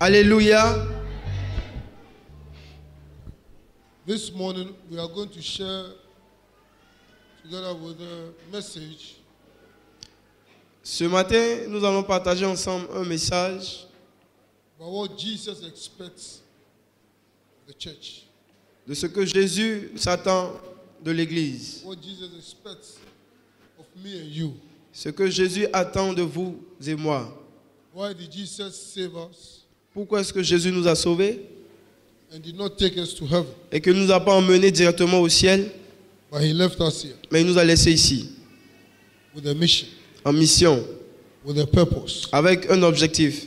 Alléluia. This morning we are going to share together with a message. Ce matin, nous allons partager ensemble un message About what Jesus expects of the church. de ce que Jésus s'attend de l'Église. What Jesus expects of me and you. Ce que Jésus attend de vous et moi. Why did Jesus save us Pourquoi est-ce que Jésus nous a sauvés and did not take us to heaven, et qu'il ne nous a pas emmenés directement au ciel, but he left us here mais il nous a laissés ici, with a mission, en mission, with a purpose, avec un objectif.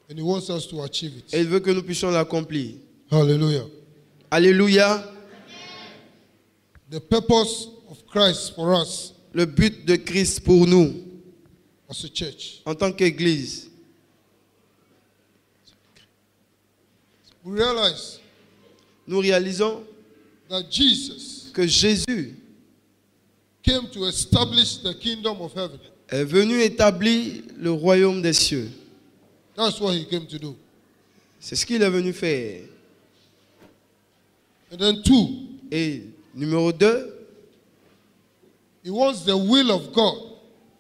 and he wants us to achieve Et it. il veut que nous puissions l'accomplir. Hallelujah. Alléluia. The purpose of Christ for us Le but de Christ pour nous, as a church. en tant qu'Église. We realize Nous réalisons that Jesus que Jésus came to establish the kingdom of heaven. est venu établir le royaume des cieux. That's what he came to do. C'est ce qu'il est venu faire. And then two, Et numéro 2, he wants the will of God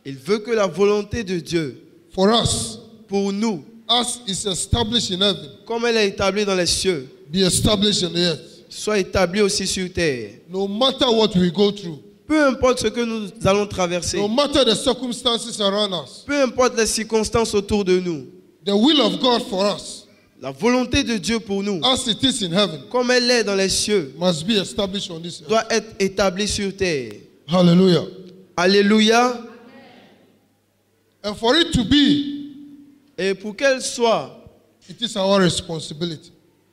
il veut que la volonté de Dieu for us, pour nous, as is established in heaven, comme elle est établie dans les cieux, be established in the earth. soit établie aussi sur terre. No matter what we go through, Peu importe ce que nous allons traverser, no matter the circumstances around us, peu importe les circonstances autour de nous, the will of God for us, la volonté de Dieu pour nous, as it is in heaven, comme elle est dans les cieux, must be established on this earth. doit être établie sur terre. Hallelujah. Alléluia. And for it to be, Et pour qu'elle soit it is our responsibility.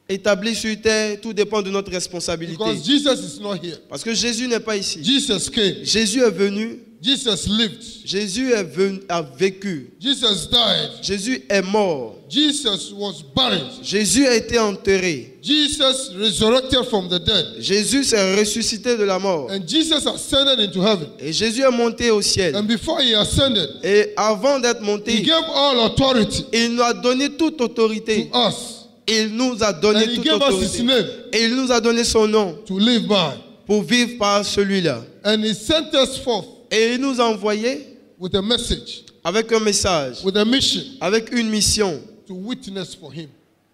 établie sur terre, tout dépend de notre responsabilité. Because Jesus is not here. Parce que Jésus n'est pas ici. Jesus came. Jésus est venu, Jesus lived. Jésus est venu, a vécu, Jesus died. Jésus est mort, Jesus was buried. Jésus a été enterré, Jesus resurrected from the dead. Jésus s'est ressuscité de la mort And Jesus ascended into heaven. et Jésus est monté au ciel. And before he ascended, Et avant d'être he monté, gave all authority il nous a donné toute autorité. to us. Il nous a donné And he toute gave us his autorité. name Et il nous a donné son nom to live by. pour vivre par celui-là. And he sent us forth Et il nous a envoyés with a message, avec un message, with a mission avec une mission to witness for him.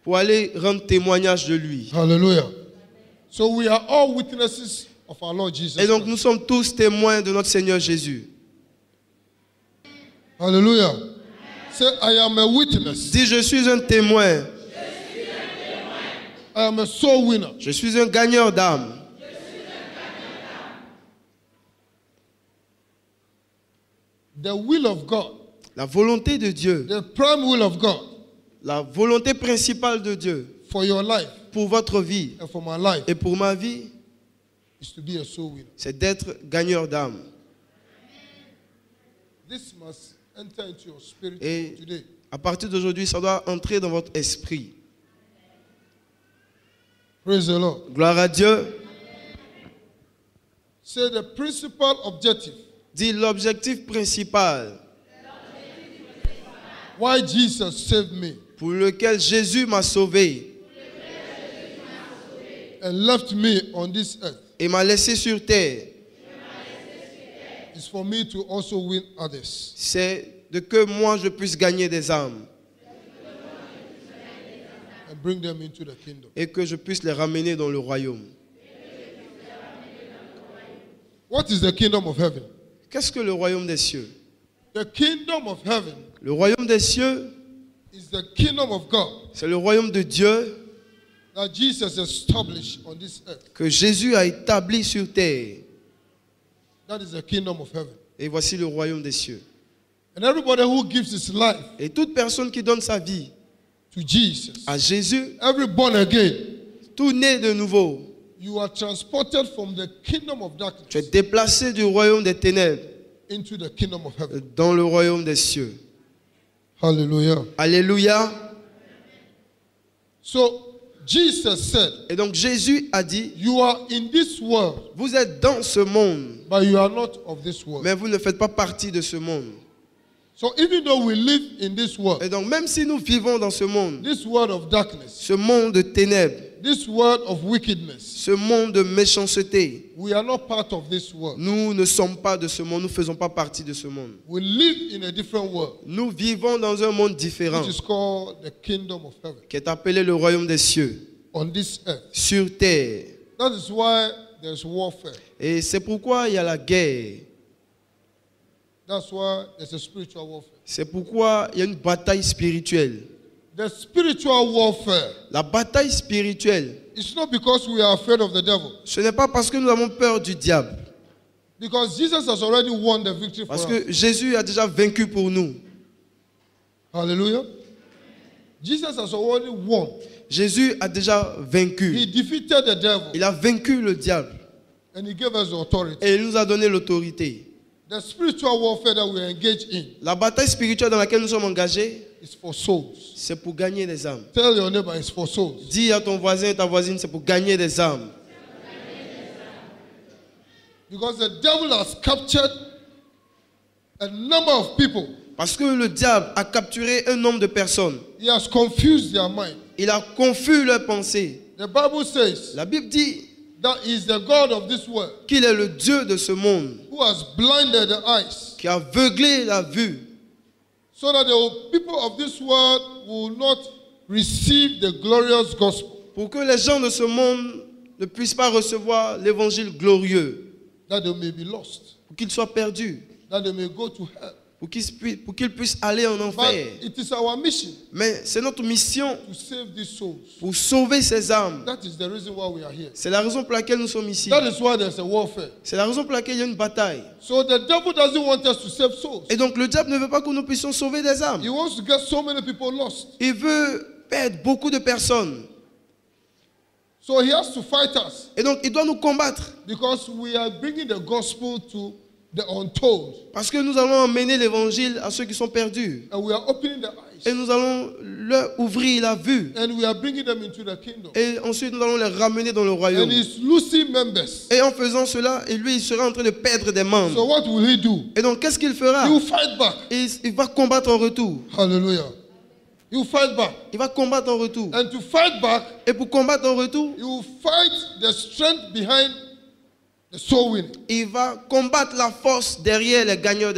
pour aller rendre témoignage de lui. Hallelujah. So we are all witnesses of our Lord Jesus Et donc Christ. nous sommes tous témoins de notre Seigneur Jésus. Hallelujah. Say, I am a witness. Dis, je suis un témoin, I am a soul winner. je suis un gagneur d'âme. The will of God, La volonté de Dieu, the prime will of God la volonté principale de Dieu for your life pour votre vie and for my life et pour ma vie, is to be a soul winner. c'est d'être gagneur d'âme. This must enter into your spirit Et today. à partir d'aujourd'hui, ça doit entrer dans votre esprit. Praise the Lord. Gloire à Dieu. Say the principal objective Dis l'objectif principal why Jesus saved me pour lequel Jésus m'a sauvé and left me on this earth et m'a laissé sur terre, is for me to also win others. c'est de que moi je puisse gagner des âmes And bring them into the kingdom. et que je puisse les ramener dans le royaume. What is the kingdom of heaven? Qu'est-ce que le royaume des cieux? The kingdom of heaven Le royaume des cieux, is the kingdom of God c'est le royaume de Dieu that Jesus established on this earth. que Jésus a établi sur terre. That is the kingdom of heaven. Et voici le royaume des cieux. And everybody who gives his life Et toute personne qui donne sa vie to Jesus, à Jésus, every born again, tout né de nouveau, you are transported from the kingdom of tu es darkness déplacé du royaume des ténèbres into the kingdom of heaven. dans le royaume des cieux. Hallelujah. Alléluia. So Jesus said, Et donc Jésus a dit, you are in this world, vous êtes dans ce monde, but you are not of this world. mais vous ne faites pas partie de ce monde. So even though we live in this world, Et donc, même si nous vivons dans ce monde of darkness, de ténèbres, this world of wickedness, ce monde de méchanceté, we are not part of this world. nous ne sommes pas de ce monde, nous ne faisons pas partie de ce monde. We live in a different world, Nous vivons dans un monde différent, which is called the kingdom of heaven, qui est appelé le royaume des cieux, on this earth. sur terre. That is why there's warfare. Et c'est pourquoi il y a la guerre. That's why there's a spiritual warfare. C'est pourquoi il y a une bataille spirituelle. The spiritual warfare, La bataille spirituelle, it's not because we are afraid of the devil, ce n'est pas parce que nous avons peur du diable. because Jesus has already won the victory for Parce us. que Jésus a déjà vaincu pour nous. Hallelujah. Jesus has already won. Jésus a déjà He vaincu. defeated the devil Il a vaincu le diable. and he gave us the authority. Et il nous a donné l'autorité. The spiritual warfare that we engage in La bataille spirituelle dans laquelle nous sommes engagés, is for souls. c'est pour gagner des âmes. Tell your neighbor it's for souls. Dis à ton voisin et ta voisine, c'est pour gagner des âmes. Because the devil has captured a number of people. Parce que le diable a capturé un nombre de personnes. He has confused their mind. Il a confus leurs pensées. The Bible says La Bible dit that he is the God of this world qu'il est le Dieu de ce monde, who has blinded the eyes qui a aveuglé la vue, so that the people of this world will not receive the glorious gospel, pour que les gens de ce monde ne puissent pas recevoir l'évangile glorieux, that they may be lost, pour qu'ils soient perdus, that they may go to hell. pour qu'ils puissent aller en But enfer. it is our mission Mais c'est notre mission to save these souls. pour sauver ces âmes. That is the reason why we are here. C'est la raison pour laquelle nous sommes ici. That is why there's a warfare. C'est la raison pour laquelle il y a une bataille. So the devil doesn't want us to save souls. Et donc le diable ne veut pas que nous puissions sauver des âmes. He wants to get so many people lost. Il veut perdre beaucoup de personnes. So he has to fight us Et donc il doit nous combattre. because we are bringing the gospel to the untold. Parce que nous allons emmener l'évangile à ceux qui sont perdus. And we are opening the Et eyes. nous allons leur ouvrir la vue. And we are bringing them into the kingdom. Et ensuite nous allons les ramener dans le royaume. And he's losing members. Et en faisant cela, et lui il sera en train de perdre des So membres. what will he do? Et donc qu'est-ce qu'il fera? He will fight back. Il va combattre en retour. Hallelujah. He will fight back. Il va combattre en retour. And to fight back, Et pour combattre en retour, he will fight the strength behind the soul winning. il va combattre la force derrière les gagneurs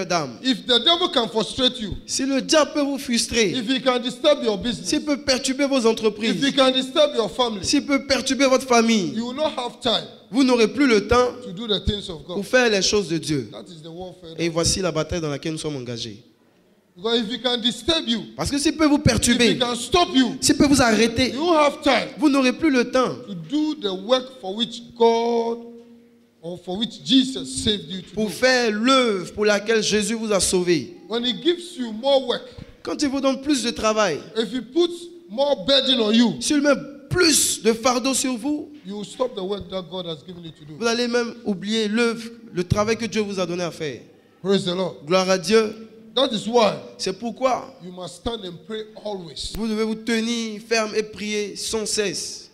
d'âmes. If the devil can frustrate you, Si le diable peut vous frustrer, if he can disturb your business, s'il peut perturber vos if he entreprises, can disturb your family, s'il peut perturber votre famille, you will not have time vous n'aurez plus le temps to do the things of pour God. faire les choses de Dieu. That is the warfare. Et voici la bataille dans laquelle nous sommes engagés. Because if he can disturb you, Parce que s'il peut vous if he perturber, can stop you, s'il peut vous arrêter, you won't have time vous n'aurez plus le temps to do the work for which God or for which Jesus saved you to pour do. faire l'œuvre pour laquelle Jésus vous a sauvé. When he gives you more work, Quand il vous donne plus de travail, if he puts more burden on you, s'il met plus de fardeau sur vous, you will stop the work that God has given you to do. vous allez même oublier l'œuvre, le travail que Dieu vous a donné à faire. Praise the Lord. Gloire à Dieu. That is why C'est pourquoi you must stand and pray always. vous devez vous tenir ferme et prier sans cesse.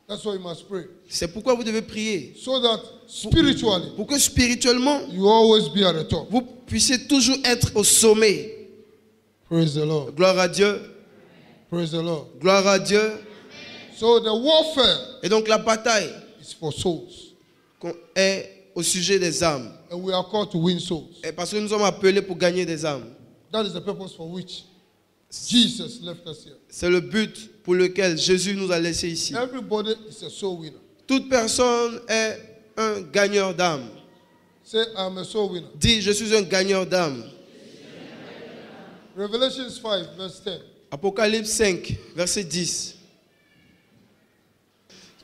That's why you must pray. C'est pourquoi vous devez prier. So that spiritually, Pour que spirituellement, you always be at the top. vous puissiez toujours être au sommet. Praise the Lord. Gloire à Dieu. Praise the Lord. Gloire à Dieu. So the warfare Et donc la bataille is for souls. est au sujet des âmes. And we are called to win souls. Et parce que nous sommes appelés pour gagner des âmes. That is the purpose for which Jesus left us here. C'est le but pour lequel Jésus nous a laissés ici. Everybody is a soul winner. Toute personne est un gagneur d'âme. Say, I'm a soul winner. Dis, je suis un gagneur d'âme. Revelations 5, verse 10. Apocalypse 5, verset 10.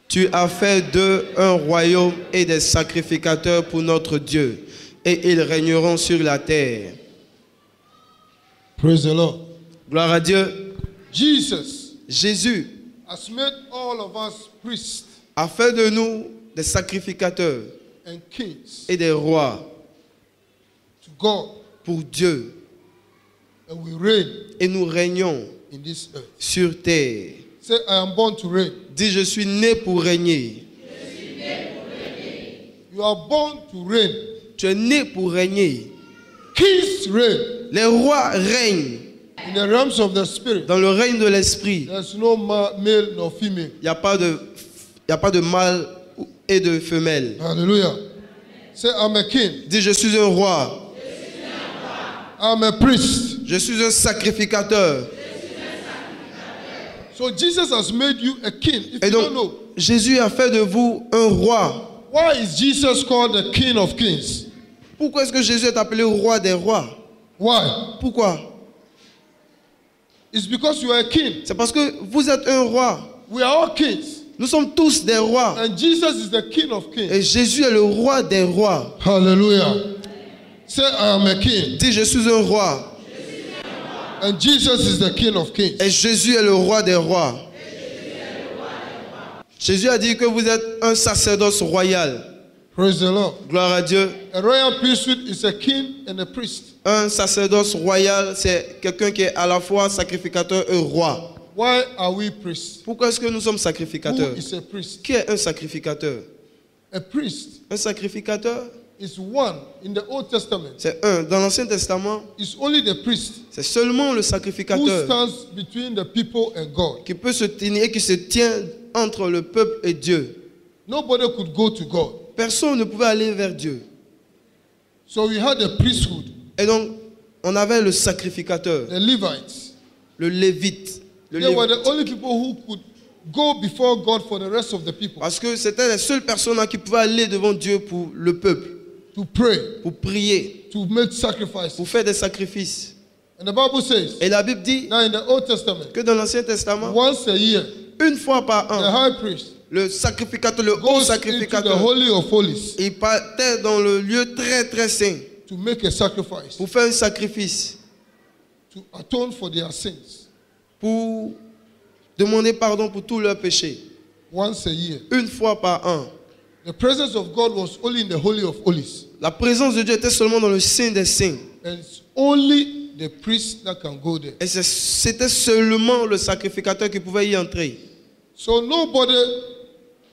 Tu as fait d'eux un royaume et des sacrificateurs pour notre Dieu, et ils régneront sur la terre. Praise the Lord. Gloire à Dieu. Jesus Jésus has made all of us priests a fait de nous des sacrificateurs and kings et des rois to God, pour Dieu, and we reign et nous régnons in this earth. sur terre. Say, I am born to reign. Dis, je suis né pour régner. You are born to reign. Tu es né pour régner. Kings reign. les rois règnent In the realms of the spirit, dans le règne de l'esprit. there's no male nor female. Il n'y a pas de mâle et de femelle. Hallelujah. Say, I'm a king. Dis, je suis un roi. I'm a priest. Je suis un sacrificateur. So Jesus has made you a king. If Et you donc, don't know, Jésus a fait de vous un roi. why is Jesus called the King of Kings? Pourquoi est-ce que Jésus est appelé roi des rois? Why? Pourquoi? It's because you are a king. C'est parce que vous êtes un roi. We are all kings. Nous sommes tous des rois. And Jesus is the King of Kings. Et Jésus est le roi des rois. Hallelujah. Say, I am a king. Dis, je suis un roi. And Jesus is the King of Kings. Et Jésus est le roi des rois. Jésus a dit que vous êtes un sacerdoce royal. Praise the Lord. Gloire à Dieu. A royal priesthood is a king and a priest. Un sacerdoce royal, c'est quelqu'un qui est à la fois sacrificateur et roi. Why are we priests? Pourquoi est-ce que nous sommes Who sacrificateurs? is a priest? Qui est un sacrificateur? A priest Un sacrificateur, is one in the Old Testament. c'est un. Dans l'Ancien Testament, It's only the priest c'est seulement le who sacrificateur stands between the people and God. qui peut se tenir et qui se tient entre le peuple et Dieu. Nobody could go to God. Personne ne pouvait aller vers Dieu. So we had the priesthood, Et donc, on avait le sacrificateur, the Levites. le lévite. Le They were lévite. the only people who could go before God for the rest of the people Parce que c'était les seules personnes qui pouvaient aller devant Dieu pour le peuple, to pray, pour prier, to make sacrifices. pour faire des sacrifices. And the Bible says, Et la Bible dit now in the Old Testament, que dans l'Ancien Testament, once a year, une fois par the an, high priest le sacrificateur, le haut goes into the sacrificateur, Holy of Holies il partait dans le lieu très très saint to make a sacrifice, pour faire un sacrifice, to atone for their sins. pour demander pardon pour tous leurs péchés. Once a year. Une fois par an. The presence of God was only in the Holy of Holies. La présence de Dieu était seulement dans le Saint des Saints. And it's only the priest that can go there. Et c'était seulement le sacrificateur qui pouvait y entrer. So nobody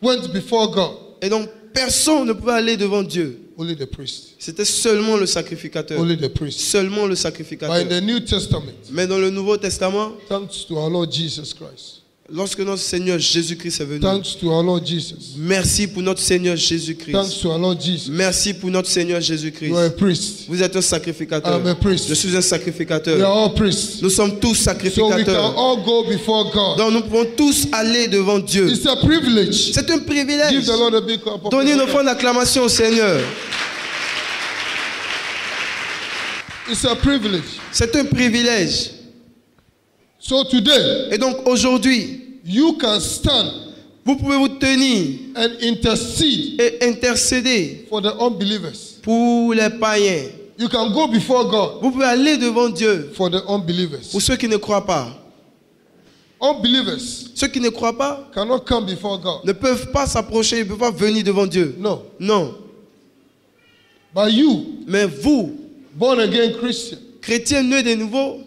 went before God, Et donc, personne ne pouvait aller devant Dieu. only the priest. C'était seulement le sacrificateur. Only the priest. Seulement le But in sacrificateur. the New Testament, Mais dans le Nouveau Testament, thanks to our Lord Jesus Christ. lorsque notre Seigneur Jésus-Christ est venu, Thanks to our Lord Jesus. merci pour notre Seigneur Thanks Jésus-Christ. to our Lord Jesus. Merci pour notre Seigneur Jésus-Christ. You are a priest. Vous êtes un sacrificateur. I'm a priest. Je suis un We are sacrificateur. all priests. Nous sommes tous So we can sacrificateurs. all go before God. Donc nous pouvons tous aller devant Dieu. It's a privilege. C'est un Give privilège. the Lord a big clap of Donnez une praise. offrande d'acclamation au Seigneur. It's a privilege. C'est un privilège. So today, Et donc aujourd'hui, you can stand vous pouvez vous tenir and intercede et intercéder for the unbelievers. pour les païens. You can go before God Vous pouvez aller devant Dieu for the unbelievers. pour ceux qui ne croient pas. Unbelievers Ceux qui ne croient pas cannot come before God. ne peuvent pas s'approcher, ils ne peuvent pas venir devant Dieu. No. Non. But you, Mais vous, born again Christian, chrétiens nés de nouveau,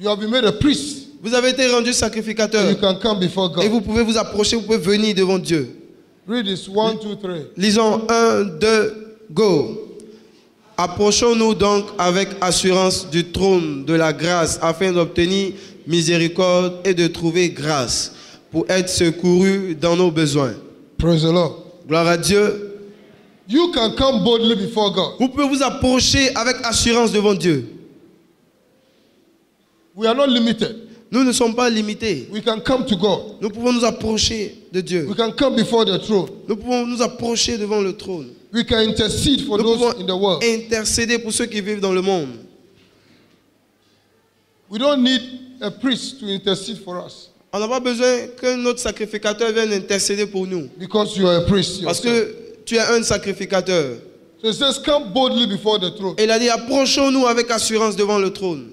you have been made a priest. vous avez été rendus And sacrificateurs. you can come before Et God. vous pouvez vous approcher, vous pouvez venir devant Dieu. Read this 1, 2, 3. Lisons 1, 2, go. Approchons-nous donc avec assurance du trône de la grâce afin d'obtenir miséricorde et de trouver grâce pour être secourus dans nos besoins. Praise the Lord. Gloire à Dieu. You can come boldly before God. Vous pouvez vous approcher avec assurance devant Dieu. We are not limited. Nous ne sommes pas limités. We can come to God. Nous pouvons nous approcher de Dieu. We can come before the throne. Nous pouvons nous approcher devant le trône. We can intercede for Nous those pouvons in the world. intercéder pour ceux qui vivent dans le monde. We don't need a priest to intercede for us On n'a pas besoin qu'un autre sacrificateur vienne intercéder pour nous. because you are a priest Parce yourself. que tu es un sacrificateur. So it says, come boldly before the throne Et il a dit, approchons-nous avec assurance devant le trône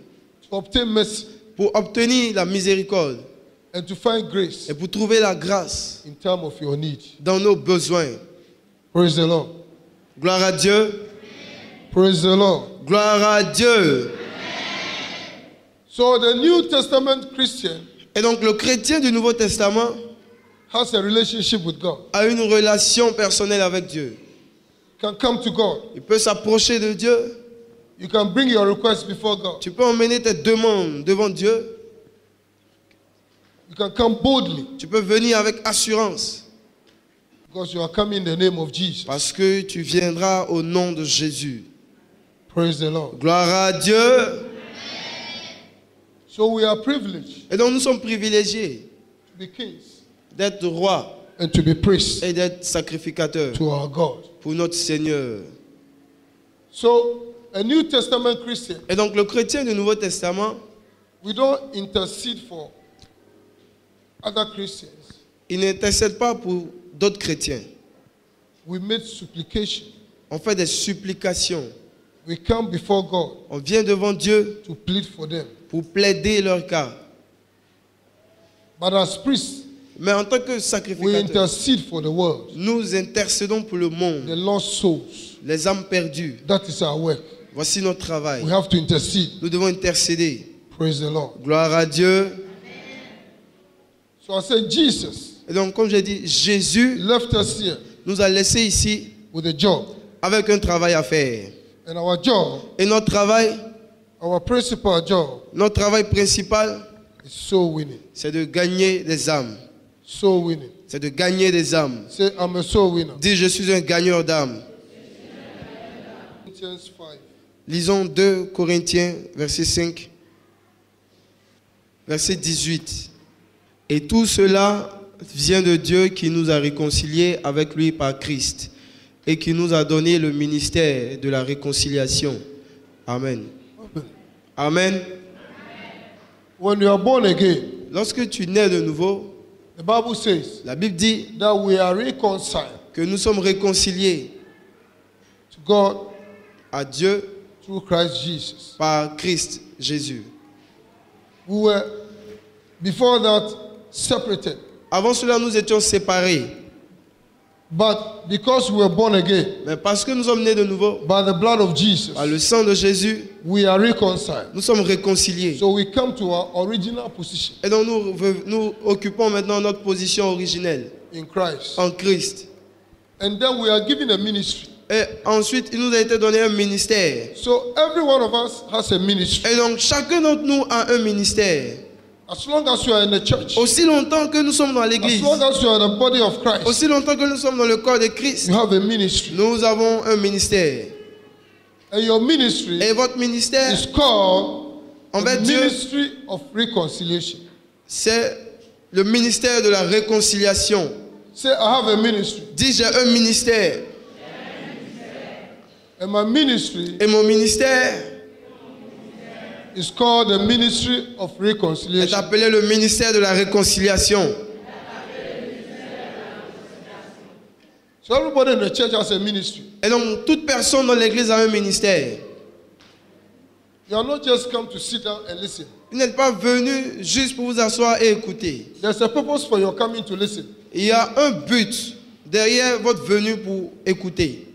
to obtain mercy pour obtenir la miséricorde and to find grace et pour trouver la grâce in time of your need. dans nos besoins. Praise the Lord. Gloire à Dieu. Praise the Lord. Gloire à Dieu. So the New Testament Christian Et donc le chrétien du Nouveau Testament has a relationship with God. a une relation personnelle avec Dieu. Can come to God Il peut s'approcher de Dieu You can bring your request before God. Tu peux emmener tes demandes devant Dieu. You can come boldly Tu peux venir avec assurance. because you are coming in the name of Jesus. Parce que tu viendras au nom de Jésus. Praise the Lord. Gloire à Dieu. So we are privileged Et donc nous sommes privilégiés to be kings d'être rois and to be priests et d'être sacrificateurs to our God. pour notre Seigneur. So a New Testament Christian, Et donc le chrétien du Nouveau Testament, we don't intercede for other Christians. il n'intercède pas pour d'autres chrétiens. We make supplication. On fait des supplications. We come before God On vient devant Dieu to plead for them. pour plaider leur cas. But as priests, Mais en tant que we sacrificateurs, intercede for the world, nous intercédons pour le the monde, lost souls. les âmes perdues. That is our work. Voici notre travail. We have to intercede. Nous devons intercéder. Praise the Lord. Gloire à Dieu. So I said, Jesus Et donc, comme j'ai dit, Jésus left us here nous a laissés ici with a job. avec un travail à faire. And our job, Et notre travail our travail principal, is soul winning. c'est de gagner des âmes. Soul winning. C'est de gagner des âmes. Say, I'm a soul winner. Dis, je suis un gagneur d'âmes. Corinthians 5. Lisons 2 Corinthiens, verset 5, verset 18. Et tout cela vient de Dieu qui nous a réconciliés avec lui par Christ et qui nous a donné le ministère de la réconciliation. Amen. Amen. When you are born again, Lorsque tu nais de nouveau, the Bible says la Bible dit that we are reconciled que nous sommes réconciliés to God à Dieu through Christ Jesus. par Christ Jésus. We were, before that, separated. Avant cela, nous étions séparés. But because we were born again Mais parce que nous sommes nés de nouveau, by the blood of Jesus, par le sang de Jésus, we are reconciled. nous sommes réconciliés. So we come to our original position Et donc nous occupons maintenant notre position originelle in Christ. en Christ. And then we are given a ministry. Et ensuite, il nous a été donné un ministère. So every one of us has a ministry. Et donc chacun d'entre nous a un ministère. As long as you are in the church, Aussi longtemps que nous sommes dans as l'église, long as you are in the body of Christ, aussi longtemps que nous sommes dans le corps de Christ, you have a ministry. nous avons un ministère. And your ministry Et votre ministère, is called envers the Dieu, ministry of reconciliation. c'est le ministère de la réconciliation. Say, I have a ministry. Dis, j'ai un ministère. And my ministry Et mon ministère is called the ministry of est reconciliation. appelé le ministère de la réconciliation. So everybody in the church has a ministry. Et donc, toute personne dans l'église a un ministère. You are not just come to sit down and listen. Vous n'êtes pas venu juste pour vous asseoir et écouter. There's a purpose for your coming to listen. Il y a un but derrière votre venue pour écouter.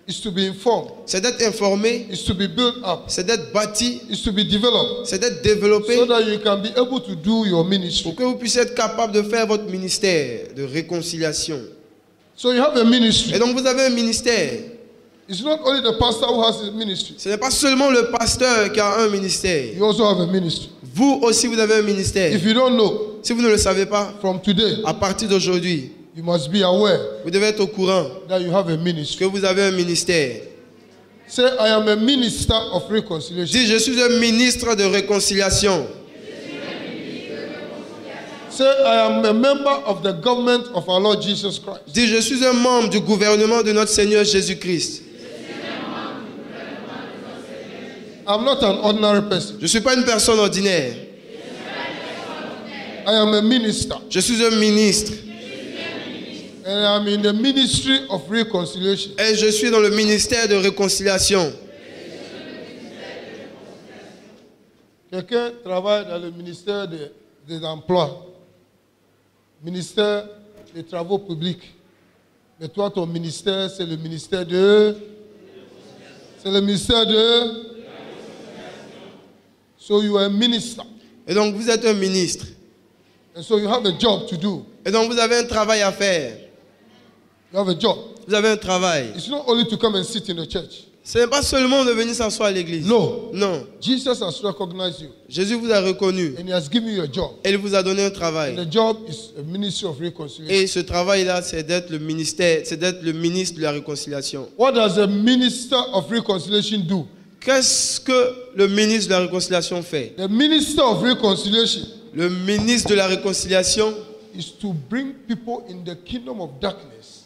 It's to be informed. C'est d'être informé, It's to be built up. c'est d'être bâti, It's to be developed. c'est d'être développé So that you can be able to do your ministry. pour que vous puissiez être capable de faire votre ministère de réconciliation. So you have a ministry. Et donc, vous avez un ministère. It's not only the pastor who has a ministry. Ce n'est pas seulement le pasteur qui a un ministère. You also have a ministry. Vous aussi, vous avez un ministère. If you don't know, Si vous ne le savez pas, from today, à partir d'aujourd'hui, you must be aware vous devez être au courant that you have a ministry. que vous avez un ministère. Say, I am a minister of reconciliation. Dis, je suis un ministre de réconciliation. Say, I am a member of the government of our Lord Jesus Christ. Dis, je suis un membre du gouvernement de notre Seigneur Jésus-Christ. I'm not an ordinary person. Je ne suis pas une personne ordinaire. I am a minister. Je suis un ministre. And I am in the ministry of reconciliation. Et je suis dans le ministère de réconciliation. Quelqu'un travaille dans le ministère des emplois, ministère des travaux publics. Mais toi, ton ministère, c'est le ministère de... C'est le ministère de... So you are a minister. Et donc, vous êtes un ministre. And so you have a job to do. Et donc, vous avez un travail à faire. You have a job. Vous avez un travail. It's not only to come and sit in the church. Ce n'est pas seulement de venir s'asseoir à l'église. No. Non. Jesus has recognized you Jésus vous a reconnu and he has given you a job. et il vous a donné un And travail. the job is a ministry of reconciliation. Et ce travail-là, c'est d'être le ministère, c'est d'être le ministre de la réconciliation. What does a minister of reconciliation do? Qu'est-ce que le ministre de la réconciliation fait? The minister of reconciliation Le ministre de la réconciliation, is to bring people in the kingdom of darkness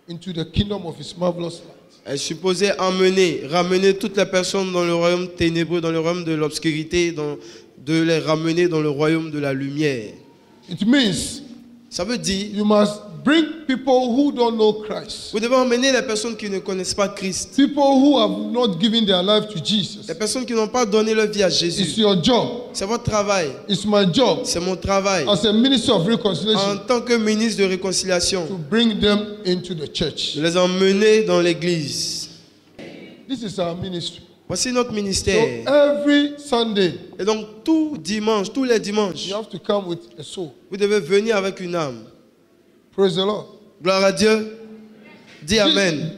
into the kingdom of his marvelous light. est supposé ramener toutes les personnes dans le royaume ténébreux, dans le royaume de l'obscurité, de les ramener dans le royaume de la lumière. It means Ça veut dire, you must bring people who don't know Christ. vous devez emmener les personnes qui ne connaissent pas Christ. People who have not given their life to Jesus. Les personnes qui n'ont pas donné leur vie à It's Jésus. your job. C'est votre travail. It's my job C'est mon travail. as a minister of En reconciliation tant que ministre de réconciliation, to bring them into the church. de les emmener dans l'église. This is our ministry. Voici notre So ministère. every Sunday, Et donc, tous les dimanches, you have to come with a soul. vous devez venir avec une âme. Praise the Lord. Gloire à Dieu. Dis Amen.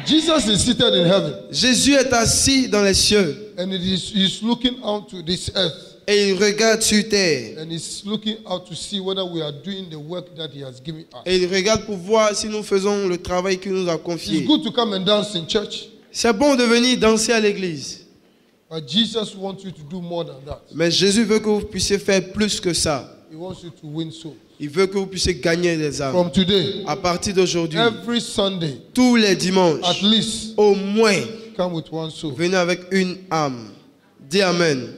Jesus is seated in heaven Jésus est assis dans les cieux and he's looking out to this earth et il regarde sur terre. and he's looking out to see whether we are doing the work that he has given us. Et il regarde pour voir si nous faisons le travail qu'il nous a It's confié. good to come and dance in church, C'est bon de venir danser à l'église. but Jesus wants you to do more than that. Mais Jésus veut que vous puissiez faire plus que ça. He wants you to win souls. Il veut que vous puissiez gagner des âmes. From today, À partir d'aujourd'hui, every Sunday, tous les at dimanches, least au moins, come with one soul. venez avec une âme. Dis Amen.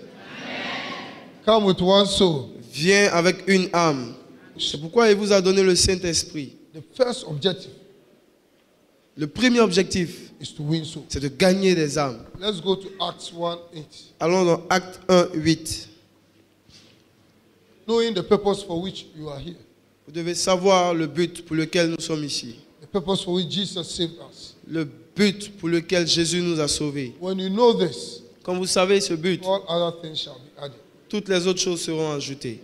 Come with one soul. Viens avec une âme. C'est pourquoi il vous a donné le Saint-Esprit. The first objective Le premier objectif, is to win souls. c'est de gagner des âmes. Let's go to Acts 1:8. Allons dans Acte 1, 8. Knowing the purpose for which you are here, Vous devez savoir le but pour lequel nous sommes ici. the purpose for which Jesus saved us. Le but pour lequel Jésus nous a sauvés. When you know this, Quand vous savez ce but, all other things shall be added. toutes les autres choses seront ajoutées.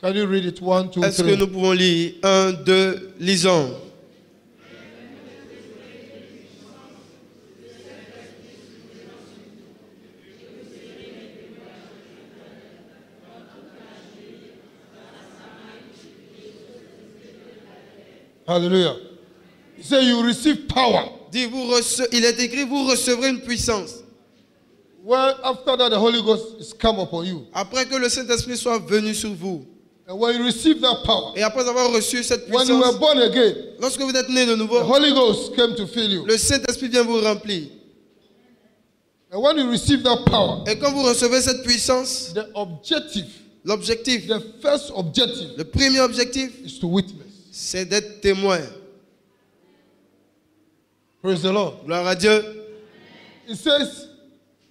Can you read it? 1, 2, Est-ce que 3. nous pouvons lire 1, 2, lisons. Hallelujah. He said you receive power. Dis, il est écrit, vous recevrez une puissance. Well, after that, the Holy Ghost is come upon you. Après que le Saint-Esprit soit venu sur vous. And when you receive that power, Et après avoir reçu cette when you were puissance, born again, lorsque vous êtes né de the nouveau, Holy Ghost came to fill you. le Saint-Esprit vient vous remplir. And when you receive that power, Et quand vous recevez cette puissance, the objective, l'objectif, the first objective le premier objectif, is to witness. c'est d'être témoin. Praise the Lord. Gloire à Dieu. It says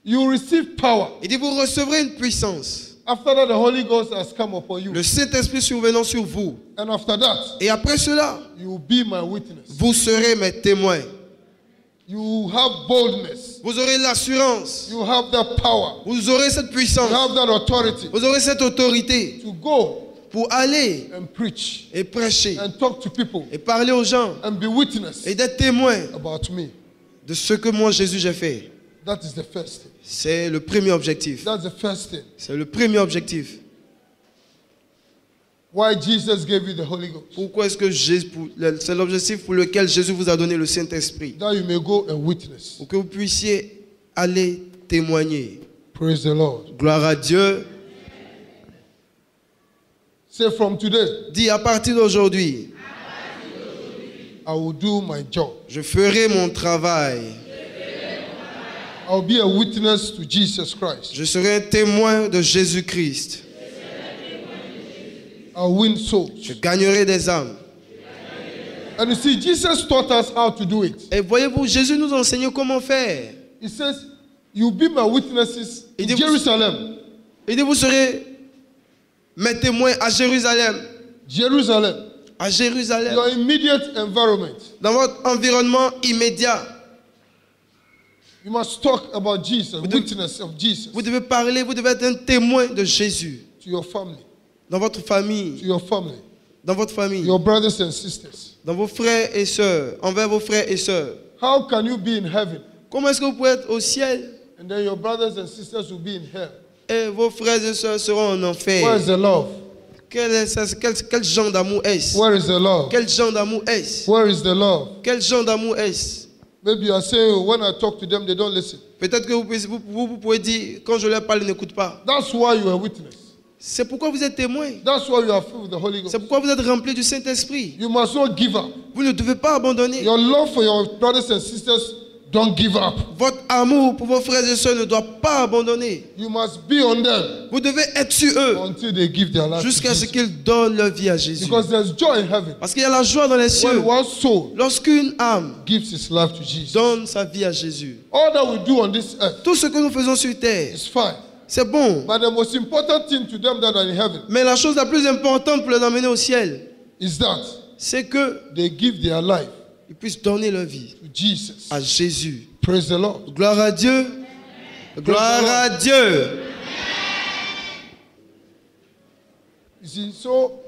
you receive power. Il dit, vous recevrez une puissance. After that, the Holy Ghost has come upon you. Le Saint-Esprit survenant sur vous. And after that, Et après cela, you will be my witness. vous serez mes témoins. You have boldness. Vous aurez l'assurance. You have that power. Vous aurez cette You puissance. have that authority Vous aurez cette autorité to go pour aller and preach et prêcher and talk to people et parler aux gens and be witness et d'être témoin about me. de ce que moi, Jésus, j'ai fait. That is the first thing. C'est le premier objectif. That's the first thing. C'est le premier objectif. Why Jesus gave you the Holy Ghost. Pourquoi est-ce que c'est l'objectif pour lequel Jésus vous a donné le Saint-Esprit? That you may go and witness. Pour que vous puissiez aller témoigner. Praise the Lord. Gloire à Dieu. Say from today, Dis, à partir d'aujourd'hui, I will do my job. je ferai mon travail. I will be a witness to Jesus Christ. Je serai un témoin de Jésus-Christ. I will win Je souls. gagnerai des âmes. And you see, Jesus taught us how to do it. Et voyez-vous, Jésus nous enseigne comment faire. He says, you'll be my witnesses in Jerusalem. Il dit, vous serez mes témoins à Jérusalem. Jerusalem. À Jérusalem. Your immediate environment. Dans votre environnement immédiat. You must talk about Jesus, witness of Jesus, Vous devez parler, vous devez être un témoin de Jésus. to your family, Dans votre famille. to your Dans votre famille. your brothers and sisters. Dans vos frères et sœurs. Envers vos frères et sœurs. How can you be in heaven Comment est-ce que vous pouvez être au ciel and then your brothers and sisters will be in hell? et vos frères et sœurs seront en Where enfer? is the love? Quel genre d'amour est-ce? Where is the love? Quel genre d'amour est-ce? Where is the love? Quel genre d'amour est-ce? Maybe you are saying, oh, when I talk to them, they don't listen. Peut-être que vous pouvez dire, quand je leur parle, ils n'écoutent pas. That's why you are witness. C'est pourquoi vous êtes témoin. That's why you are filled with the Holy Ghost. C'est pourquoi vous êtes rempli du Saint-Esprit. You must not give up. Vous ne devez pas abandonner. Your love for your brothers and sisters, don't give up. Votre amour pour vos frères et sœurs ne doit pas abandonner. You must be on them Vous devez être sur eux until they give their life to jusqu'à ce Jesus. qu'ils donnent leur vie à Jésus. Because there's joy in heaven Parce qu'il y a la joie dans les cieux when one soul lorsqu'une âme gives his life to Jesus. donne sa vie à Jésus. All that we do on this earth Tout ce que nous faisons sur terre, is fine. c'est bon. But the most important thing to them that are in heaven Mais la chose la plus importante pour les emmener au ciel, is that c'est que they give their life ils puissent donner leur vie to Jesus. à Jésus. Praise the Lord. Gloire à Dieu. Gloire à Dieu. You see, so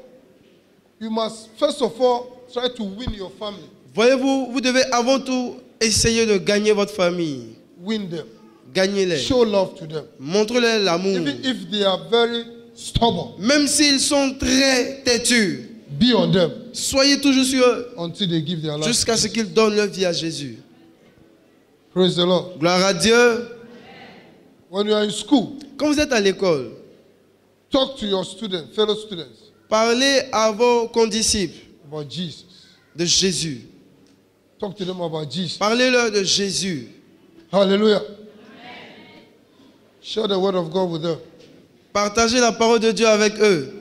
you must first of all try to win your family. Voyez-vous, vous devez avant tout essayer de gagner votre famille. Win them. Gagnez-les. Show love to them. Montrez-leur l'amour. Even if they are very stubborn, Même s'ils sont très têtus, be on them soyez toujours sur eux until they give their life. jusqu'à ce qu'ils donnent leur vie à Jésus. Praise the Lord. Gloire à Dieu. When you are in school, Quand vous êtes à l'école, talk to your students, fellow students, parlez à vos condisciples about Jesus. de Jésus. Talk to them about Jesus. Parlez-leur de Jésus. Hallelujah. Share the word of God with them. Partagez la parole de Dieu avec eux.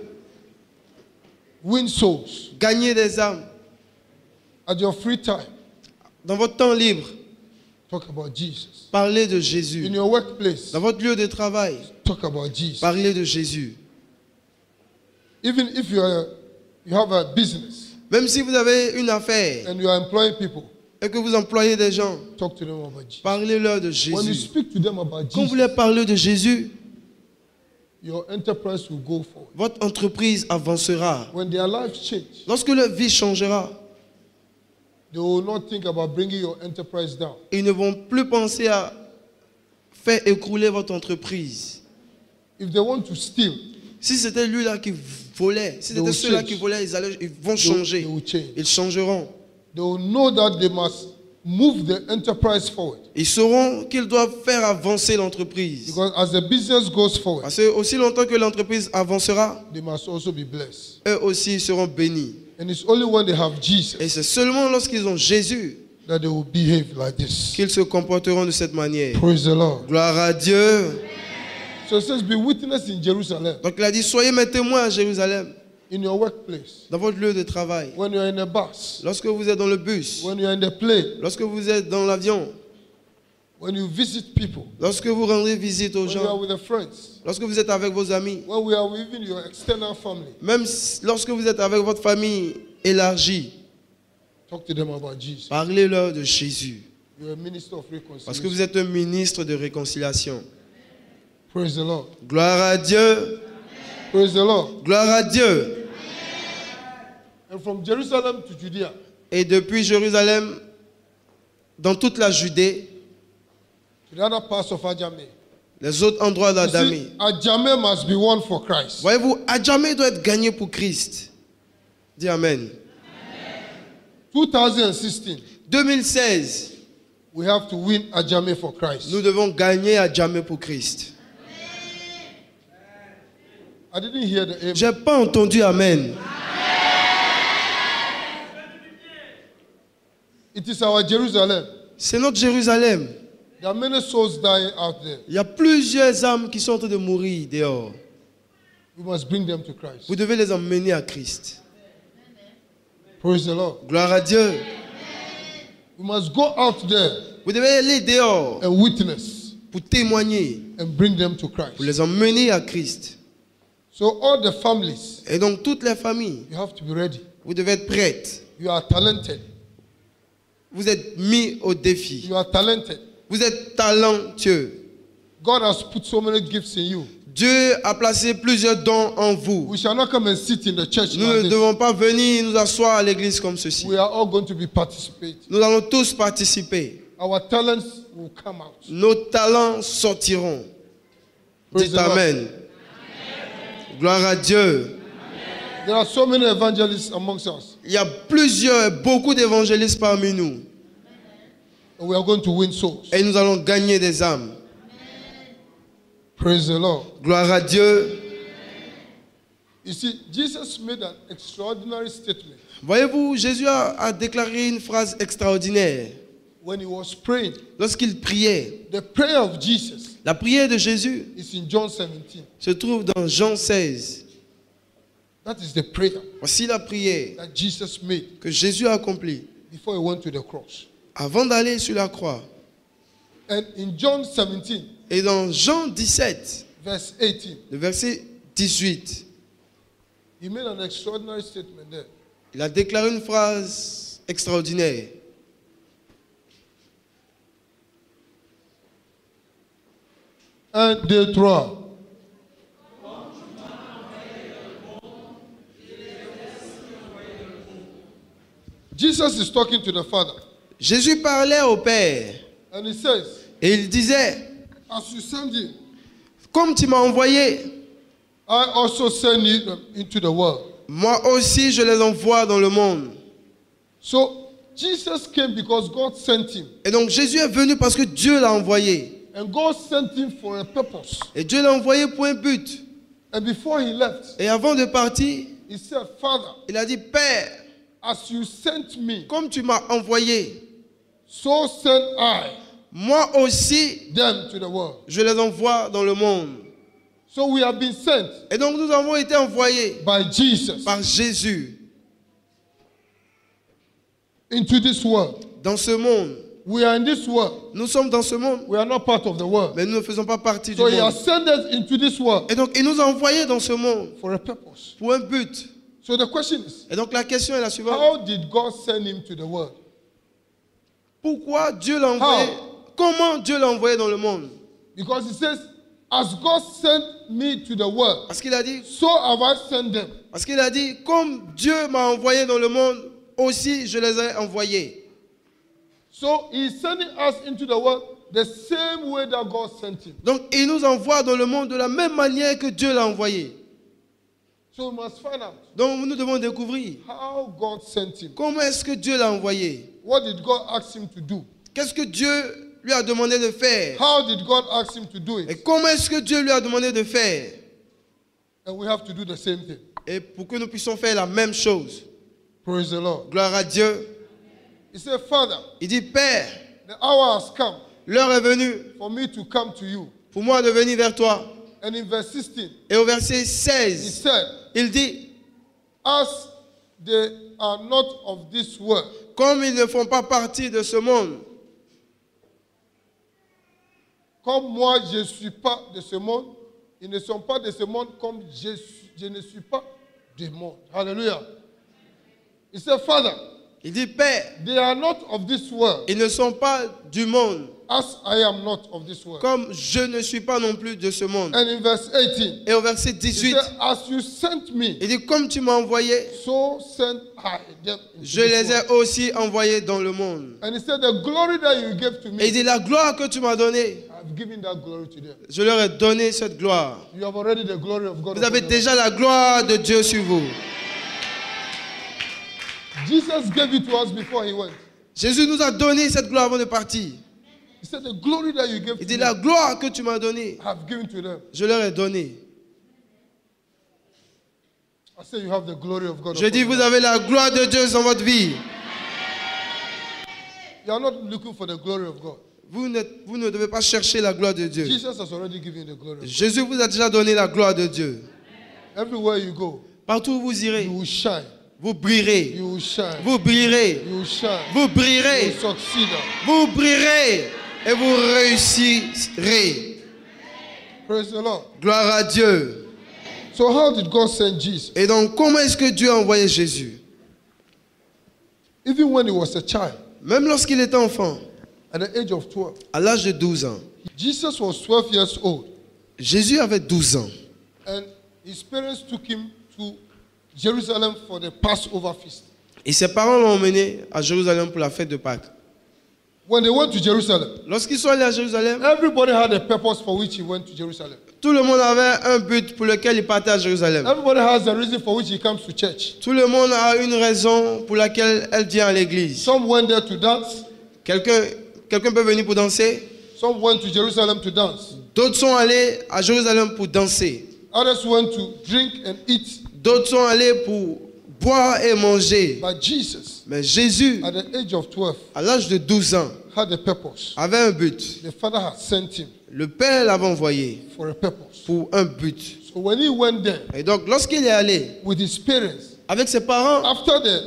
Win souls. Gagnez des âmes. At your free time, Dans votre temps libre, talk about Jesus. parlez de In Jésus. your workplace, Dans votre lieu de travail, talk about Jesus. parlez de Jésus. Even if you have a business Même si vous avez une affaire and you are employing people, et que vous employez des gens, talk to them about Jesus. parlez-leur de When you Jésus. speak to them about Quand vous Jesus, leur parlez de Jésus, your enterprise will go forward. votre entreprise avancera. When their lives change, Lorsque leur vie changera, they will not think about bringing your enterprise down. ils ne vont plus penser à faire écrouler votre entreprise. If they want to steal, Si c'était lui-là qui volait, si They will c'était ceux-là change. qui volaient, ils vont changer. they will change. Ils changeront. They will know that they must move the enterprise forward. Ils sauront qu'ils doivent faire avancer l'entreprise. Because as the business goes forward, Parce que aussi longtemps que l'entreprise avancera, they must also be blessed. eux aussi seront bénis. And it's only when they have Jesus Et c'est seulement lorsqu'ils ont Jésus that they will behave like this. qu'ils se comporteront de cette manière. Praise the Lord. Gloire à Dieu. So it says, be witness in Jerusalem, Donc il a dit, soyez mes témoins à Jérusalem, in your workplace, dans votre lieu de travail. when you're in a bus, Lorsque vous êtes dans le bus, when you're in the plane, lorsque vous êtes dans l'avion, when you visit people, lorsque vous rendez visite aux when you are gens, with your friends, lorsque vous êtes avec vos amis, when we are with even your external family, même lorsque vous êtes avec votre famille élargie, talk to them about Jesus. parlez-leur de Jésus. You're a minister of Parce que reconciliation. vous êtes un ministre de réconciliation. Praise the Lord. Gloire à Dieu. Praise the Lord. Gloire à Dieu. And from Jerusalem to Judea, Et depuis Jérusalem, dans toute la Judée, to the other parts of Ajame. les autres endroits You d'Adamé. see, Ajame must be won for Christ. Voyez-vous, Adjamé doit être gagné pour Christ. Dis Amen. 2016, 2016, we have to win Ajame for Christ. nous devons gagner Adjamé pour Christ. I didn't hear the amen. J'ai pas entendu Amen. It is our Jerusalem. C'est notre Jérusalem. There are many souls dying out there. Il y a plusieurs âmes qui sont en train de mourir dehors. We must bring them to Christ. Vous devez les emmener à Christ. Praise the Lord. Gloire à Dieu. We must go out there Vous devez aller dehors and witness pour témoigner, and bring them to pour Christ. les emmener à Christ. So all the families, Et donc toutes les familles, you have to be ready. vous devez être prêtes. You are talented. Vous êtes mis au défi. You are talented. Vous êtes talentueux. God has put so many gifts in you. Dieu a placé plusieurs dons en vous. We shall not come and sit in the church Nous like ne this. devons pas venir nous asseoir à l'église comme ceci. We are all going to be participating. Nous allons tous participer. Our talents will come out. Nos talents sortiront. Praise Dites the Lord. Amen. Gloire à Dieu. There are so many evangelists amongst us. Il y a beaucoup d'évangélistes parmi nous. And we are going to win souls. Et nous allons gagner des âmes. Praise the Lord. Gloire à Dieu. You see, Jesus made an extraordinary statement Voyez-vous, Jésus a déclaré une phrase extraordinaire when he was praying. lorsqu'il priait. The prayer of Jesus La prière de Jésus is in John 17. se trouve dans Jean 16. That is the prayer Voici la prière that Jesus made que Jésus a accomplie before he went to the cross. avant d'aller sur la croix. And in John 17, Et dans Jean 17, verse 18, le verset 18, he made an extraordinary statement there. il a déclaré une phrase extraordinaire. 1, 2, 3. Jesus is talking to the Father. Jésus parlait au Père And he says, et il disait, as you send him, comme tu m'as envoyé, I also send you into the world. moi aussi je les envoie dans le monde. So Jesus came because God sent him. Et donc Jésus est venu parce que Dieu l'a envoyé. And God sent him for a purpose. Et Dieu l'a envoyé pour un but. And before he left, Et avant de partir, he said, Father, il a dit, Père, as you sent me, comme tu m'as envoyé, so send I moi aussi them to the world. je les envoie dans le monde. So we have been sent Et donc nous avons été envoyés by Jesus par Jésus into this world. dans ce monde. We are in this world. Nous sommes dans ce monde, We are not part of the world. mais nous ne faisons pas partie du So he monde. has sent us into this world Et donc il nous a envoyés dans ce monde for a purpose. pour un but. So the question is, Et donc la question est la suivante. how did God send him to the world? Pourquoi Dieu l'a envoyé? Comment Dieu l'a envoyé dans le monde? Because he says, as God sent me to the world, Parce qu'il a dit, so have I sent them. parce qu'il a dit, comme Dieu m'a envoyé dans le monde, aussi je les ai envoyés. So he is sending us into the world the same way that God sent him. Donc il nous envoie dans le monde de la même manière que Dieu l'a envoyé. So we must find out Donc nous devons découvrir how God sent him. comment est-ce que Dieu l'a envoyé. What did God ask him to do? Qu'est-ce que Dieu lui a demandé de faire? How did God ask him to do Et it? comment est-ce que Dieu lui a demandé de faire? And we have to do the same thing. Et pour que nous puissions faire la même chose. Praise the Lord. Gloire à Dieu. He said, Father, Il dit, Père, the hour has come l'heure est venue for me to come to you. pour moi de venir vers toi. And in verse 16, Et au verset he 16, said, il dit, as they are not of this world, comme ils ne font pas partie de ce monde, comme moi je ne suis pas de ce monde, ils ne sont pas de ce monde comme je ne suis pas du monde. Hallelujah. He said, Father, il dit, Père, they are not of this world, ils ne sont pas du monde, as I am not of this world. comme je ne suis pas non plus de ce monde. And in verse 18, Et au verset he 18, said, as you sent me, il dit, comme tu m'as envoyé, so sent I them into je this les world. ai aussi envoyés dans le monde. And he said, the glory that you gave to Et il me, dit, la gloire que tu m'as donnée, I've given that glory to them. je leur ai donné cette gloire. You have already the glory of God. Vous avez upon your déjà la gloire de Dieu sur vous. life. Jesus gave it to us before he went. Jésus nous a donné cette gloire avant de partir. He said, the glory that you gave Il to dit, me, la gloire que tu m'as donnée, I have given to them. je leur ai donné. I say you have the glory of God. Je upon dis, your vous life. avez la gloire de Dieu dans votre vie. You are not looking for the glory of God. Vous ne devez pas chercher la gloire de Dieu. Jesus has already given you the glory of God. Jésus vous a déjà donné la gloire de Dieu. Everywhere you go, Partout où vous irez, you will shine. vous brillerez. You will shine. Vous brillerez. You will shine. Vous You brillerez. will succeed. Vous brillerez. Et vous réussirez. Praise the Lord. Gloire à Dieu. So how did God send Jesus? Et donc, comment est-ce que Dieu a envoyé Jésus? Even when he was a child, Même lorsqu'il était enfant, at the age of 12, à l'âge de 12 ans, Jesus was 12 years old Jésus avait 12 ans. And his parents took him to Jerusalem for the Passover feast. Et ses parents l'ont emmené à Jérusalem pour la fête de Pâques. When they went to Jerusalem, Lorsqu'ils sont allés à Jérusalem, everybody had a purpose for which he went to Jerusalem. tout le monde avait un but pour lequel il partait à Jérusalem. Everybody has a reason for which he comes to church. Tout le monde a une raison pour laquelle elle vient à l'église. Some went there to dance. Quelqu'un peut venir pour danser. Some went to Jerusalem to dance. D'autres sont allés à Jérusalem pour danser. Others went to drink and eat. D'autres sont allés pour boire et manger. But Jesus, Mais Jésus, at the age of 12, à l'âge de 12 ans, had a purpose. avait un but. The Father had sent him Le Père l'avait envoyé for a purpose. pour un but. So when he went there Et donc, lorsqu'il est allé with his parents, avec ses parents, after the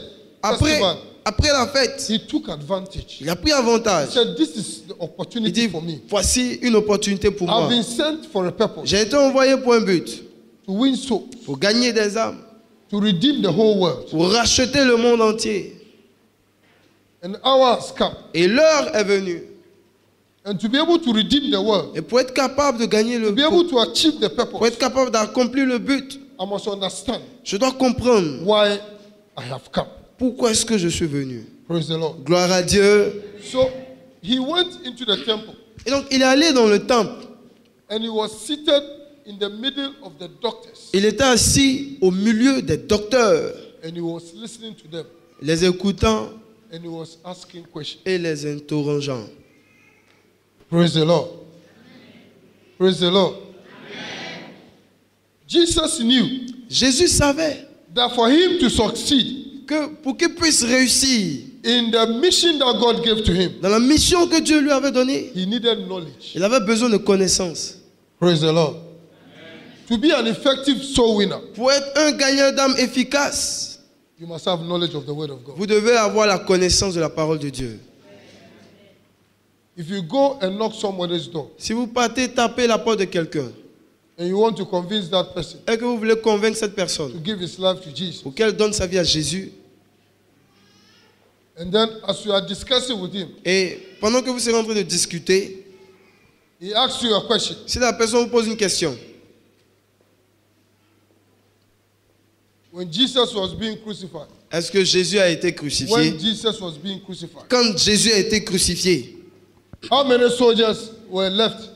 festival, après la fête, he took advantage. il a pris He avantage. said, "This is the Il opportunity dit, for me. voici une opportunité pour I've moi. been sent for a purpose J'ai été envoyé pour un but, to win souls, pour gagner des âmes, to redeem the whole world. pour racheter le monde entier. An hour has come, Et l'heure est venue. and to be able to redeem the world, Et pour être capable de gagner le to be but, able to achieve the pour purpose, être capable d'accomplir le but, I must understand je dois comprendre why I have come." pourquoi est-ce que je suis venu. Praise the Lord. Gloire à Dieu. So he went into the temple, Et donc, il est allé dans le temple. and he was seated in the middle of the doctors, Il était assis au milieu des docteurs, and he was listening to them, les écoutant and he was asking questions. et les interrogeant. Praise the Lord. Praise the Lord. Jesus knew Jésus savait that for him to succeed que pour qu'il puisse réussir in the mission that God gave to him, dans la mission que Dieu lui avait donnée, he needed knowledge. il avait besoin de connaissances. Praise the Lord. To be an effective soul winner, Pour être un gagnant d'âme efficace, you must have knowledge of the Word of God. vous devez avoir la connaissance de la parole de Dieu. If you go and knock somebody's door Si vous partez taper la porte de quelqu'un and you want to convince that person et que vous voulez convaincre cette to personne give his life to Jesus, pour qu'elle donne sa vie à Jésus, and then as you are discussing with him, et pendant que vous serez en train de discuter, he asks you a question, si la personne vous pose une question, when Jesus was being crucified, est-ce que Jésus a été crucifié? when Jesus was being crucified, Quand Jésus a été crucifié, how many soldiers were left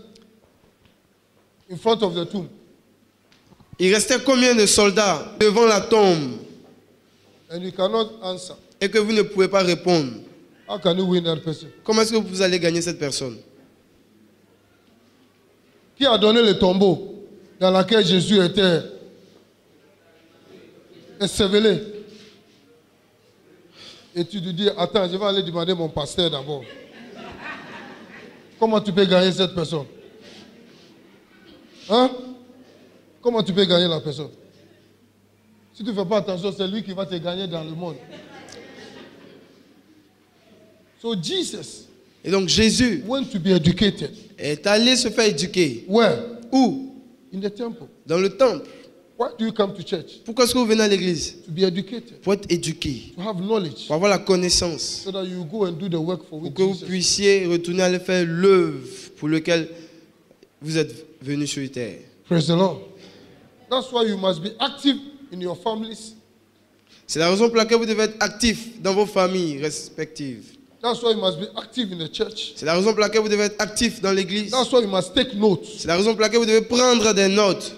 in front of the tomb? il restait combien de soldats devant la tombe And you cannot answer. et que vous ne pouvez pas répondre? How can you win that person? Comment est-ce que vous allez gagner cette personne? Qui a donné le tombeau dans lequel Jésus était enseveli? Et tu te dis, attends, je vais aller demander mon pasteur d'abord. Comment tu peux gagner cette personne? Hein? Comment tu peux gagner la personne? Si tu ne fais pas attention, c'est lui qui va te gagner dans le monde. So Jesus Et donc Jésus went to be educated. est allé se faire éduquer. Where? Où? In the temple. Dans le temple. Why do you come to church? Pourquoi est-ce que vous venez à l'église? To be educated. Pour être éduqué, To have knowledge. pour avoir la connaissance, So that you go and do the work for pour which que vous Jesus. puissiez retourner aller faire l'œuvre pour laquelle vous êtes venu sur terre. Praise the Lord. That's why you must be active in your families. C'est la raison pour laquelle vous devez être actif dans vos familles respectives. That's why you must be active in the church. C'est la raison pour laquelle vous devez être actif dans l'église. That's why you must take notes. C'est la raison pour laquelle vous devez prendre des notes.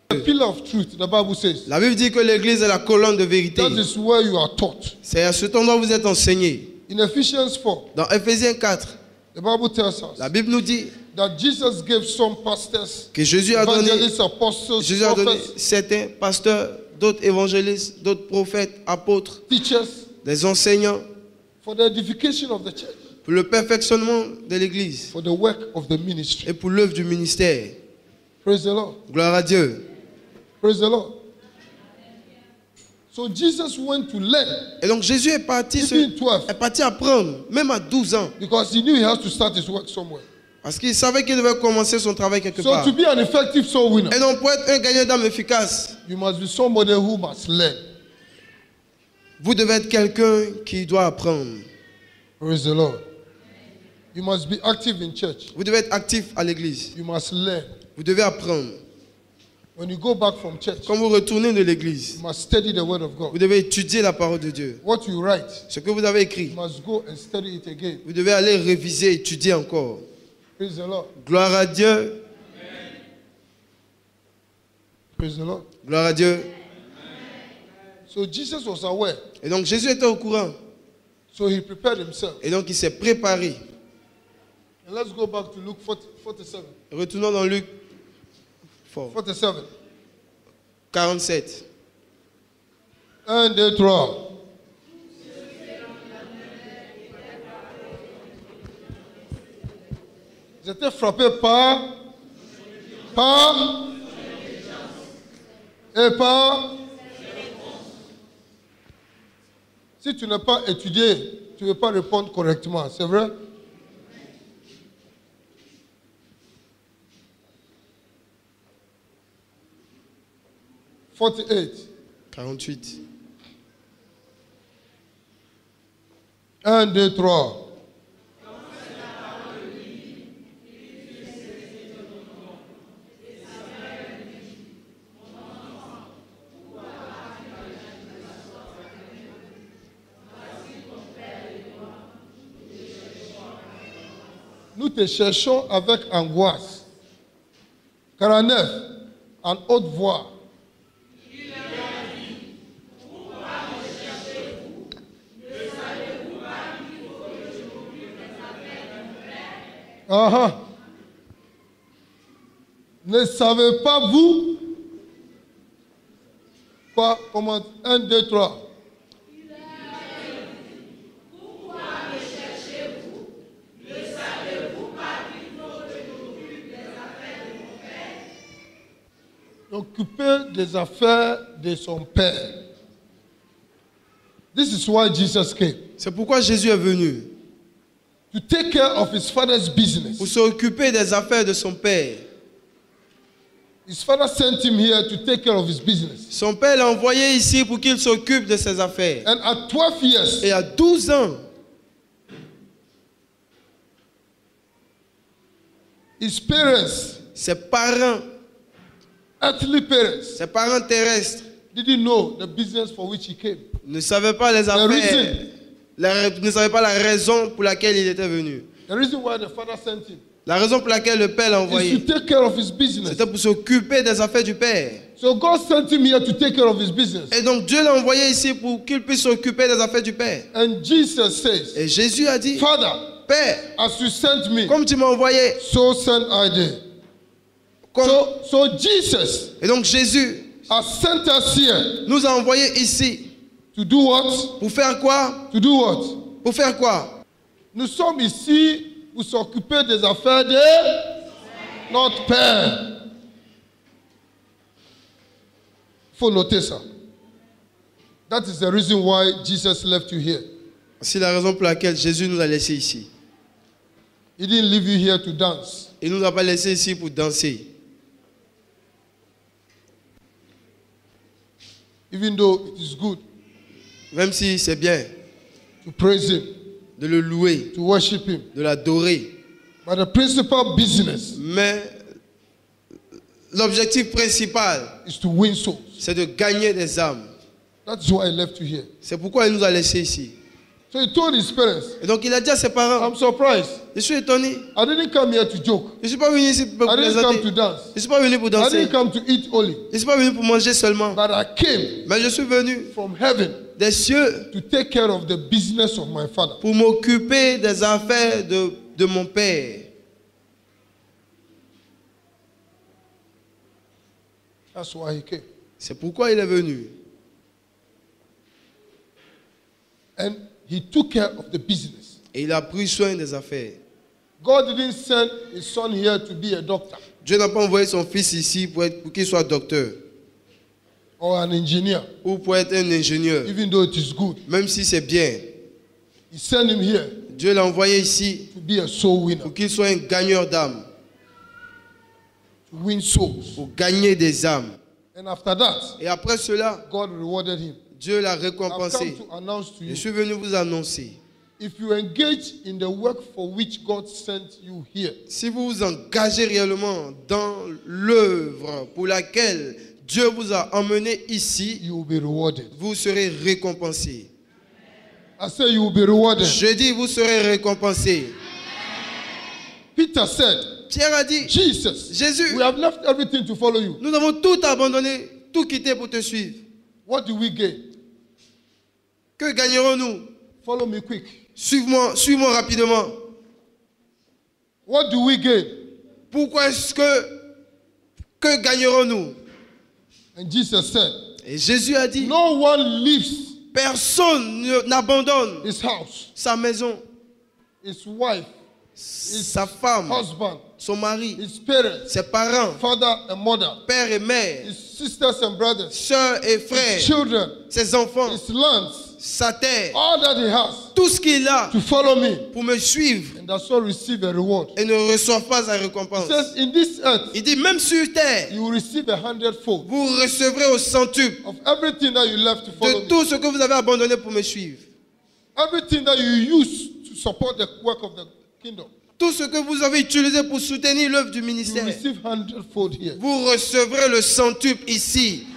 The pillar of truth, the Bible says. La Bible dit que l'église est la colonne de vérité. That is where you are taught. C'est à cet endroit où vous êtes enseigné. In Ephesians 4, Dans Ephésiens 4, the Bible tells us la Bible nous dit that Jesus gave some pastors, que Jésus a donné evangelists, apostles, certains prophets, pasteurs, d'autres évangélistes, d'autres prophètes, apôtres, teachers, des enseignants for the edification of the church, pour le perfectionnement de l'église for the work of the ministry. et pour l'œuvre du ministère. Praise the Lord. Gloire à Dieu. Praise the Lord. So Jesus went to learn, Et donc Jésus est parti, even 12, est parti apprendre, même à 12 ans, because he knew he has to start his work somewhere. parce qu'il savait qu'il devait commencer son travail quelque So part. to be an effective soul winner, Et donc pour être un gagnant d'âme efficace, you must be somebody who must learn. vous devez être quelqu'un qui doit apprendre. Praise the Lord. You must be active in church. Vous devez être actif à l'église. You must learn. Vous devez apprendre. When you go back from church, Quand vous retournez de l'église, you must study the word of vous God. devez étudier la parole de Dieu. What you write, Ce que vous avez écrit, you must go and study it again. vous devez aller réviser, étudier encore. Praise the Lord. Gloire à Dieu. Praise the Lord. Gloire à Dieu. So Jesus was aware. Et donc Jésus était au courant. So he prepared himself. Et donc il s'est préparé. And let's go back to Luke 47. Retournons dans Luc 47. 47. 1, 2, 3. J'étais frappé par si tu n'as pas étudié, tu ne veux pas répondre correctement, c'est vrai? « 48. 1, 2, 3. Nous te cherchons avec angoisse. 49. En haute voix. Ne savez pas vous quoi? Comment? 1, 2, 3. Occuper des affaires de son père. This is why Jesus came. C'est pourquoi Jésus est venu. To take care of his father's business. Pour s'occuper des affaires de son père. His father sent him here to take care of his business. Son père l'a envoyé ici pour qu'il s'occupe de ses affaires. And at 12 years, et à 12 ans, his parents, ses parents, earthly parents, ses parents terrestres, didn't know the business for which he came. Ne savaient pas les affaires, ne savaient pas la raison pour laquelle il était venu. The reason why the father sent him. La raison pour laquelle le père l'a envoyé, c'était pour s'occuper des affaires du père. So God sent him here to take care of his business. Et donc Dieu l'a envoyé ici pour qu'il puisse s'occuper des affaires du père. And Jesus says, et Jésus a dit, Father, Père, as you sent me, comme tu m'as envoyé, so send I thee. So Jesus, et donc Jésus has sent us here, nous a envoyés ici. To do what? Pour faire quoi? To do what? Pour faire quoi? Nous sommes ici pour s'occuper des affaires de notre Père. Il faut noter ça. That is the reason why Jesus left you here. C'est la raison pour laquelle Jésus nous a laissés ici. He didn't leave you here to dance. Il nous a pas laissés ici pour danser. Even though it is good. Même si c'est bien. To praise him. De le louer. To worship him. De l'adorer. But the principal business. Mais l'objectif principal, is to win souls. C'est de gagner des âmes. That's why I left you here. C'est pourquoi il nous a laissés ici. So he told his parents. Et donc il a dit à ses parents. I'm surprised. Je suis étonné. I didn't come here to joke. Je suis pas venu ici pour plaisanter. I didn't come to dance. Je suis pas venu pour danser. I didn't come to eat only. Je suis pas venu pour manger seulement. But I came. Mais je suis venu. From heaven. Des cieux. To take care of the business of my father. Pour m'occuper des affaires de mon père. That's why he came. C'est pourquoi il est venu. And he took care of the business. Et il a pris soin des affaires. God didn't send his son here to be a doctor. Dieu n'a pas envoyé son fils ici pour qu'il soit docteur. Or an engineer. Ou pour être un ingénieur. Even though it is good. Même si c'est bien. He sent him here. Dieu l'a envoyé ici. To be a soul winner. Pour qu'il soit un gagneur d'âmes. To win souls. Pour gagner des âmes. And after that. Et après cela. God rewarded him. Dieu l'a récompensé. I've come to announce to you. Je suis venu vous annoncer. if you engage in the work for which God sent you here, si vous vous engagez réellement dans l'œuvre pour laquelle Dieu vous a emmené ici, you will be rewarded. vous serez récompensé. I say you will be rewarded. Je dis, vous serez récompensé. Peter said, Pierre a dit, Jesus, Jésus, we have left everything to follow you. nous avons tout abandonné, tout quitté pour te suivre. What do we gain? Que gagnerons-nous? Follow me quick. Suis-moi rapidement. What do we gain? Pourquoi est-ce que gagnerons-nous? And Jesus said, Et Jésus a dit, no one leaves personne n'abandonne his house, sa maison, his wife, sa femme, husband, son mari, his parents, ses parents, father and mother, père et mère, his sisters and brothers, sœurs et his frères, children, ses enfants, his lands, sa terre, all that he has, tout ce qu'il a to follow me, pour me suivre and that's all receive a reward. et ne reçoit pas sa He récompense. says, in this earth, Il dit, même sur terre, you will receive 100-fold vous recevrez au centuple of everything that you left to follow de me. tout ce que vous avez abandonné pour me suivre. Everything that you use to support the work of the kingdom, Tout ce que vous avez utilisé pour soutenir l'œuvre du you ministère, receive 100-fold here. vous recevrez le centuple ici.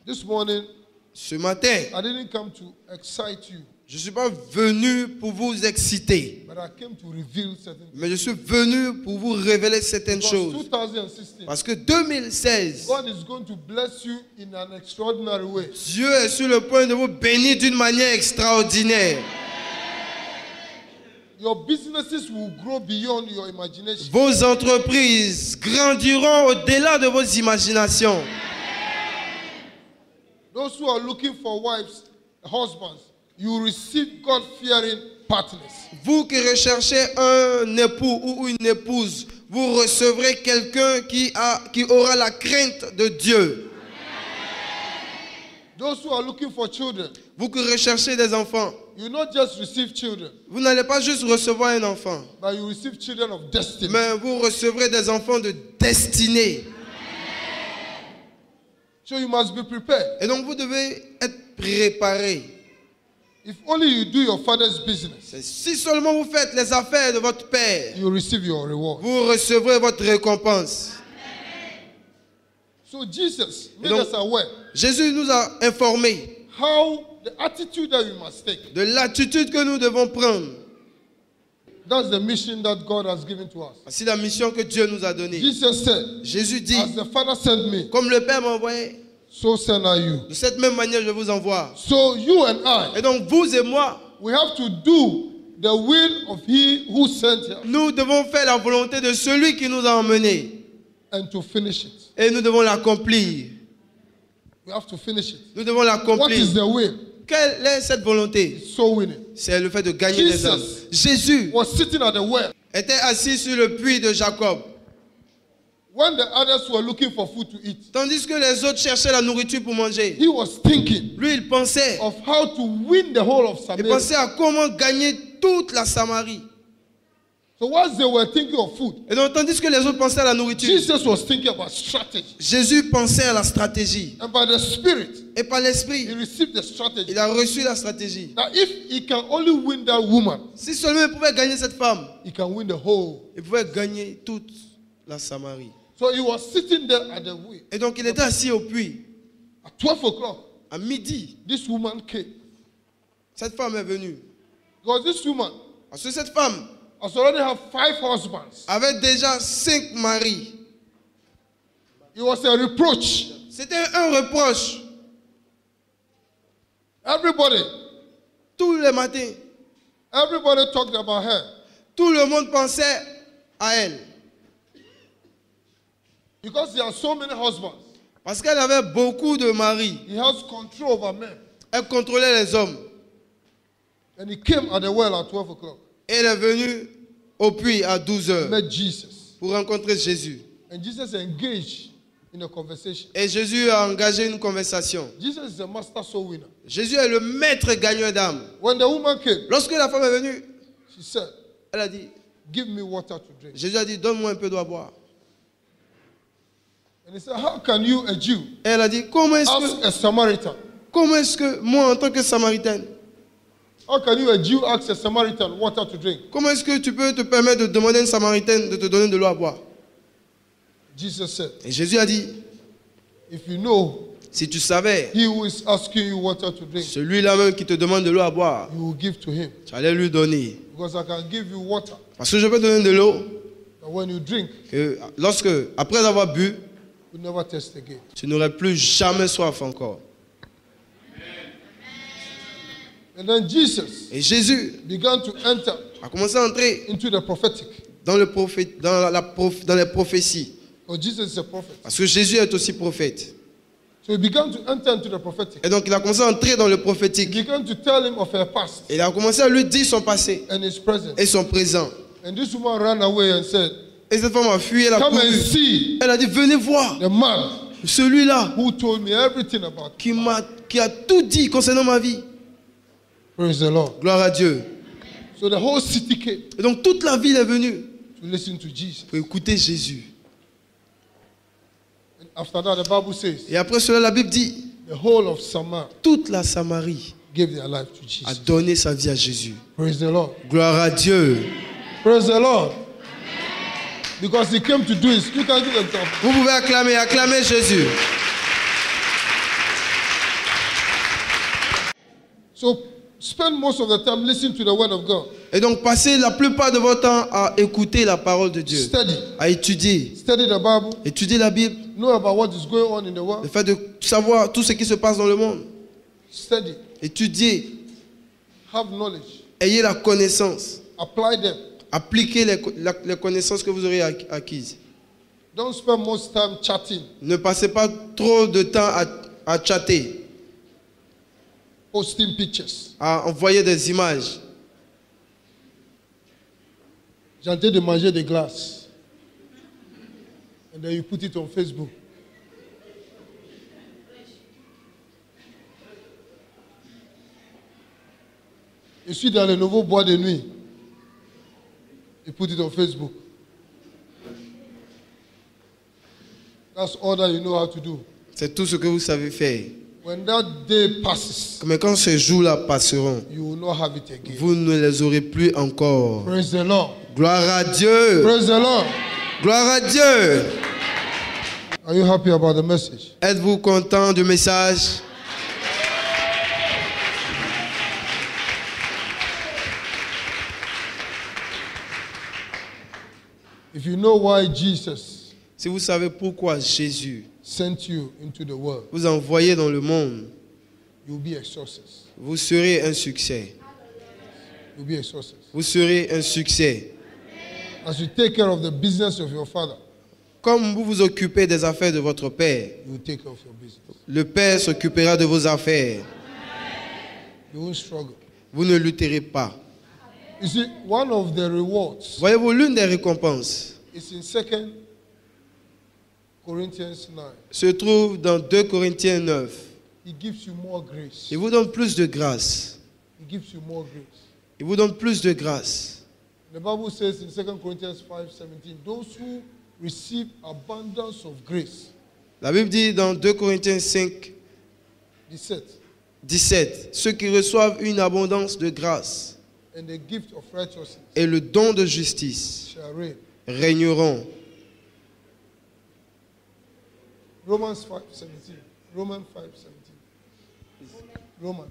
This morning, Ce matin, I didn't come to excite you, je ne suis pas venu pour vous exciter, but I came to reveal certain things. mais je suis venu pour vous révéler certaines Because choses. 2016, Parce que 2016, God is going to bless you in an extraordinary way. Dieu est sur le point de vous bénir d'une manière extraordinaire. Your businesses will grow beyond your imagination. Vos entreprises grandiront au-delà de vos imaginations. Those who are looking for wives, husbands, you will receive God-fearing partners. Vous qui recherchez un époux ou une épouse, vous recevrez quelqu'un qui aura la crainte de Dieu. Those who are looking for children, Vous qui recherchez des enfants, you will not just receive children, vous n'allez pas juste recevoir un enfant, but you receive children of destiny. mais vous recevrez des enfants de destinée. So you must be prepared. Et donc vous devez être préparé. If only you do your father's business, Si seulement vous faites les affaires de votre père, you will receive your reward. vous recevrez votre récompense. So Jesus made donc- us aware Jésus nous a informés how the attitude that we must take. de l'attitude que nous devons prendre. That's the mission that God has given to us. C'est la mission que Dieu nous a donnée. Jesus said, Jésus dit, as the Father sent me, comme le Père m'a envoyé, so send I you. de cette même manière je vous envoie. So you and I, Et donc vous et moi, we have to do the will of he who sent us nous devons faire la volonté de celui qui nous a emmenés. and to finish it. Et nous devons l'accomplir. We have to finish it. Nous devons What is l'accomplir. the will? Quelle est cette volonté? Soul winning. C'est le fait de gagner des Jesus âmes. Jésus was sitting at the well était assis sur le puits de Jacob. when the others were looking for food to eat. Tandis que les autres cherchaient la nourriture pour manger. He was thinking Lui, il pensait. of how to win the whole of Il Samaria. pensait à comment gagner toute la Samarie. So whilst they were thinking of food, Et donc, tandis que les autres pensaient à la nourriture, Jesus was thinking about strategy. Jésus pensait à la stratégie. And by the Spirit, Et par he l'esprit, received the strategy. il a reçu la stratégie. Now, if he can only win that woman, Si seulement il pouvait gagner cette femme, he can win the whole. il pouvait gagner toute la Samarie. So he was sitting there at the wheel. Et donc, il était assis au puits. At 12 o'clock, À midi, this woman came. cette femme est venue. Because this woman Parce que cette femme has already had 5 husbands. avait déjà 5 maris. It was a reproach. C'était un reproche. Everybody Tous les matins, talked about her. tout le monde pensait à elle. Because he has so many husbands, Parce qu'elle avait beaucoup de maris. he has control over men. Elle contrôlait les hommes. And he came at the well at 12 o'clock. Et elle est venue au puits à 12 heures Met Jesus. pour rencontrer Jésus. And Jesus engaged in a conversation. Et Jésus a engagé une conversation. Jesus is a master soul winner. Jésus est le maître gagneur d'âme. When the woman came, Lorsque la femme est venue, she said, elle a dit, give me water to drink. Jésus a dit, donne-moi un peu d'eau à boire. And he said, how can you, a Jew, Et elle a dit, comment ask a Samaritan est-ce que moi, en tant que Samaritaine, How can you, a Jew, ask a Samaritan water to drink? Comment est-ce que tu peux te permettre de demander à une Samaritaine de te donner de l'eau à boire? Jesus said, Et Jésus a dit, if you know si tu savais, he who is asking you water to drink, celui-là même qui te demande de l'eau à boire, you will give to him. tu allais lui donner. Because I can give you water, Parce que je peux te donner de l'eau, and when you drink, que lorsque, après avoir bu, you never taste again. tu n'aurais plus jamais soif encore. And then Jesus Et Jésus began to enter a commencé à entrer into the prophetic. dans les prophéties. Because Jesus is a prophet. Parce que Jésus est aussi prophète. So he began to enter into the prophetic. Et donc il a commencé à entrer dans le He prophétique. began to tell him of her past Et il a commencé à lui dire son passé and his present. et son présent. And this woman ran away and said, Et cette femme a fui, elle a come and couru. see Elle a dit, venez voir the man celui-là who told me everything about me. qui a tout dit concernant ma vie. Praise the Lord. Gloire à Dieu. So the whole city came Et donc toute la ville est venue to listen to Jesus. pour écouter Jésus. And after that, the Bible says, Et après cela, la Bible dit, the whole of Samaria toute la Samarie gave their life to a Jesus. donné sa vie à Jésus. Praise the Lord. Gloire à Dieu. Praise the Lord. Because he came to do it. You can give an example. Vous pouvez acclamer Jésus. So spend most of the time listening to the word of God. Et donc passez la plupart de votre temps à écouter la parole de Dieu, Study. à étudier. Study the Bible. Étudier la Bible, Know about what is going on in the le world. fait de savoir tout ce qui se passe dans le monde. Study. Étudier, Have knowledge. ayez la connaissance, Apply them. appliquez les connaissances que vous aurez acquises. Don't spend most time chatting, Ne passez pas trop de temps à chatter, posting pictures. à envoyer des images. J'ai en train de manger des glaces. And then you put it on Facebook. Je suis dans le nouveau bois de nuit. You put it on Facebook. That's all that you know how to do. C'est tout ce que vous savez faire. When that day passes, Mais quand ces jours-là passeront, you will not have it again. vous ne les aurez plus encore. Praise the Lord. Gloire à Dieu. Praise the Lord. Gloire à Dieu. Are you happy about the message? Êtes-vous content du message? If you know why Jesus Si vous savez pourquoi Jésus sent you into the world, vous a envoyé dans le monde, you'll be a success. vous serez un succès. You'll be a success. Vous serez un succès. As you take care of the business of your father, Comme vous vous occupez des affaires de votre Père, you will take care of your business. le Père s'occupera de vos affaires. You won't struggle. Vous ne lutterez pas. You see, one of the rewards Voyez-vous, l'une des récompenses is in 2 Corinthians 9. se trouve dans 2 Corinthiens 9. He gives you more grace. Il vous donne plus de grâce. He gives you more grace. Il vous donne plus de grâce. The Bible says in 2 Corinthians 5:17, those who receive abundance of grace, La Bible dit dans 2 Corinthiens 5, 17, ceux qui reçoivent une abondance de grâce and the gift of righteousness et le don de justice shall reign. régneront. Romans 5:17. Romans 5:17. Romans.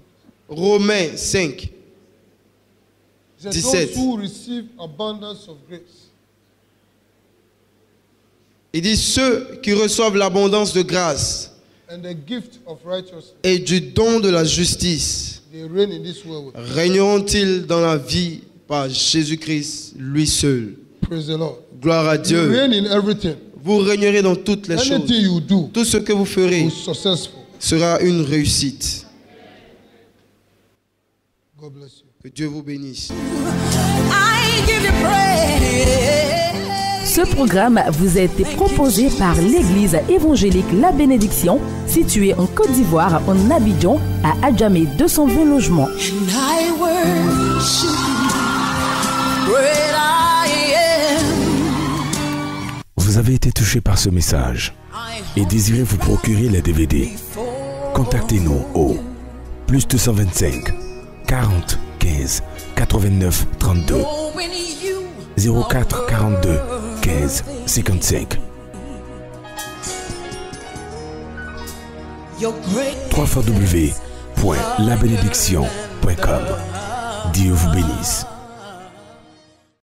Romains 5, It says, 17. those who receive abundance of grace il dit ceux qui reçoivent l'abondance de grâce and the gift of righteousness, et du don de la justice they reign in this world. régneront-ils dans la vie par Jésus-Christ, lui seul. Praise the Lord. Gloire à You Dieu. reign in everything. Vous régnerez dans toutes les choses. Anything you do Tout ce que vous ferez is successful. sera une réussite. God bless you. Que Dieu vous bénisse. I give you praise. Ce programme vous a été proposé par l'Église évangélique La Bénédiction, située en Côte d'Ivoire, en Abidjan, à Adjamé 220 logements. And I worship you, great I am. Vous avez été touché par ce message et désirez vous procurer les DVD. Contactez-nous au +225 40 15 15 89 32. 04 42 15 55. www.labénédiction.com. Dieu vous bénisse.